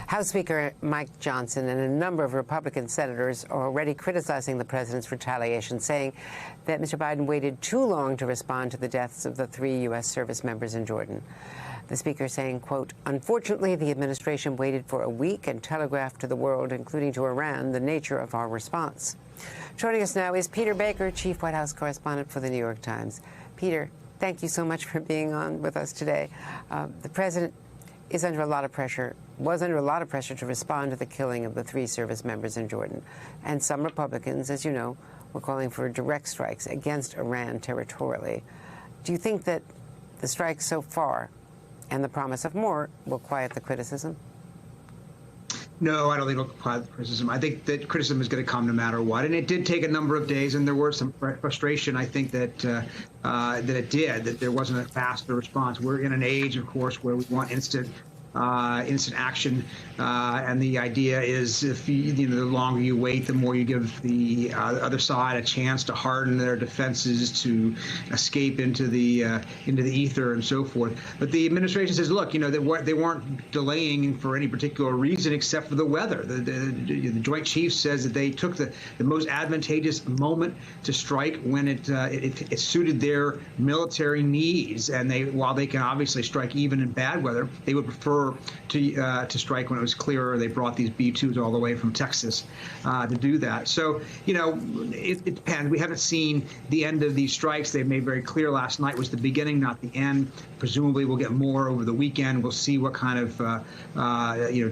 House Speaker Mike Johnson and a number of Republican senators are already criticizing the president's retaliation, saying that Mr. Biden waited too long to respond to the deaths of the 3 U.S. service members in Jordan. The speaker saying, quote, "Unfortunately, the administration waited for a week and telegraphed to the world, including to Iran, the nature of our response." Joining us now is Peter Baker, chief White House correspondent for The New York Times. Peter, thank you so much for being on with us today. The president was under a lot of pressure to respond to the killing of the 3 service members in Jordan. And some Republicans, as you know, were calling for direct strikes against Iran territorially. Do you think that the strikes so far and the promise of more will quiet the criticism? No, I don't think it'll quiet the criticism. I think that criticism is going to come no matter what. And it did take a number of days, and there was some frustration, I think, that there wasn't a faster response. We're in an age, of course, where we want instant action, and the idea is if the longer you wait, the more you give the other side a chance to harden their defenses, to escape into the ether and so forth. But the administration says, look, they weren't delaying for any particular reason except for the weather. The Joint Chiefs says that they took the most advantageous moment to strike when it suited their military needs, and while they can obviously strike even in bad weather, they would prefer to strike when it was clearer. They brought these B-2s all the way from Texas to do that. So, it depends. We haven't seen the end of these strikes. They made very clear last night was the beginning, not the end. Presumably, we'll get more over the weekend. We'll see what kind of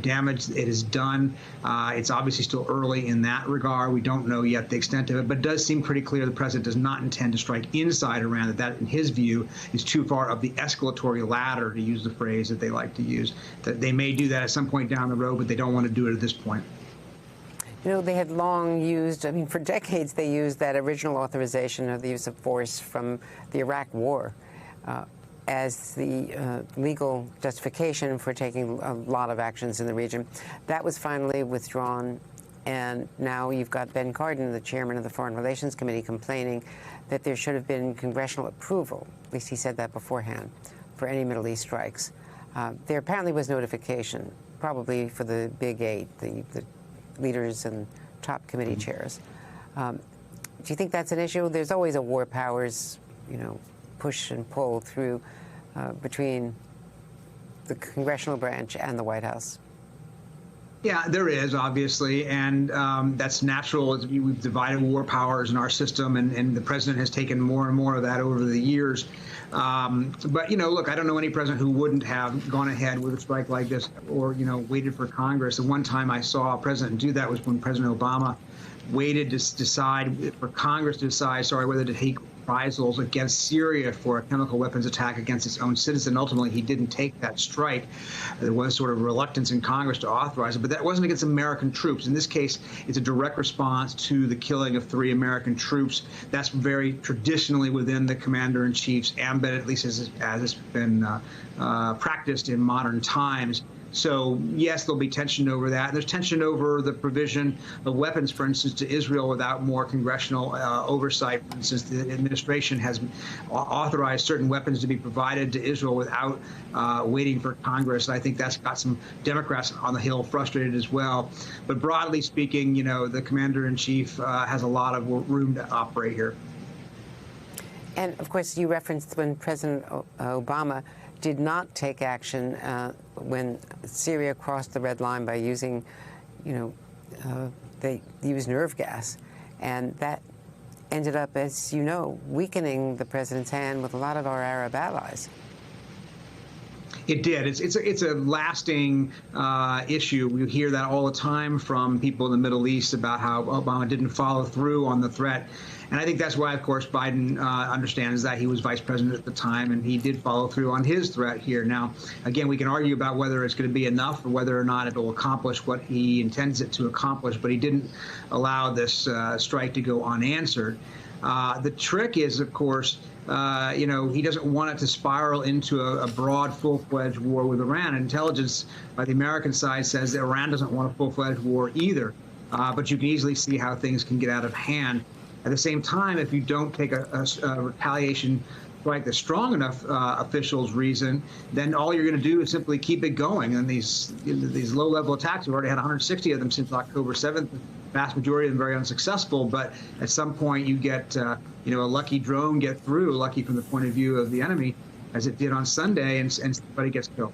damage it has done. It's obviously still early in that regard. We don't know yet the extent of it, but it does seem pretty clear the president does not intend to strike inside Iran. That, in his view, is too far up the escalatory ladder, to use the phrase that they like to use. That they may do that at some point down the road, but they don't want to do it at this point. They had long used, for decades, they used that original authorization of the use of force from the Iraq War as the legal justification for taking a lot of actions in the region. That was finally withdrawn, and now you've got Ben Cardin, the chairman of the Foreign Relations Committee, complaining that there should have been congressional approval, at least he said that beforehand, for any Middle East strikes. There apparently was notification, probably for the Big 8, the leaders and top committee chairs. Do you think that's an issue? There's always a war powers, push and pull through between the congressional branch and the White House. Yeah, there is, obviously, and that's natural. We've divided war powers in our system, and the president has taken more and more of that over the years. But, look, I don't know any president who wouldn't have gone ahead with a strike like this or, waited for Congress. The one time I saw a president do that was when President Obama waited to decide, for Congress to decide, whether to take reprisals against Syria for a chemical weapons attack against its own citizen. Ultimately, he didn't take that strike. There was sort of reluctance in Congress to authorize it, but that wasn't against American troops. In this case, it's a direct response to the killing of 3 American troops. That's very traditionally within the commander-in-chief's ambit, at least as it's been practiced in modern times. So, yes, there'll be tension over that. There's tension over the provision of weapons, for instance, to Israel without more congressional oversight. For instance, the administration has authorized certain weapons to be provided to Israel without waiting for Congress. And I think that's got some Democrats on the Hill frustrated as well. But broadly speaking, the commander-in-chief has a lot of room to operate here. And, of course, you referenced when President Obama did not take action when Syria crossed the red line by using, they used nerve gas. And that ended up, as you know, weakening the president's hand with a lot of our Arab allies. It did. It's a lasting issue. We hear that all the time from people in the Middle East about how Obama didn't follow through on the threat. And I think that's why, of course, Biden understands that. He was vice president at the time, and he did follow through on his threat here. Now, again, we can argue about whether it's going to be enough or whether or not it will accomplish what he intends it to accomplish, but he didn't allow this strike to go unanswered. The trick is, of course, he doesn't want it to spiral into a broad, full-fledged war with Iran. Intelligence by the American side says that Iran doesn't want a full-fledged war either. But you can easily see how things can get out of hand. At the same time, if you don't take a retaliation strike the strong enough officials reason, then all you're going to do is simply keep it going. And these low-level attacks, we've already had 160 of them since October 7th. The vast majority of them very unsuccessful. But at some point, you get a lucky drone get through, lucky from the point of view of the enemy, as it did on Sunday, and somebody gets killed.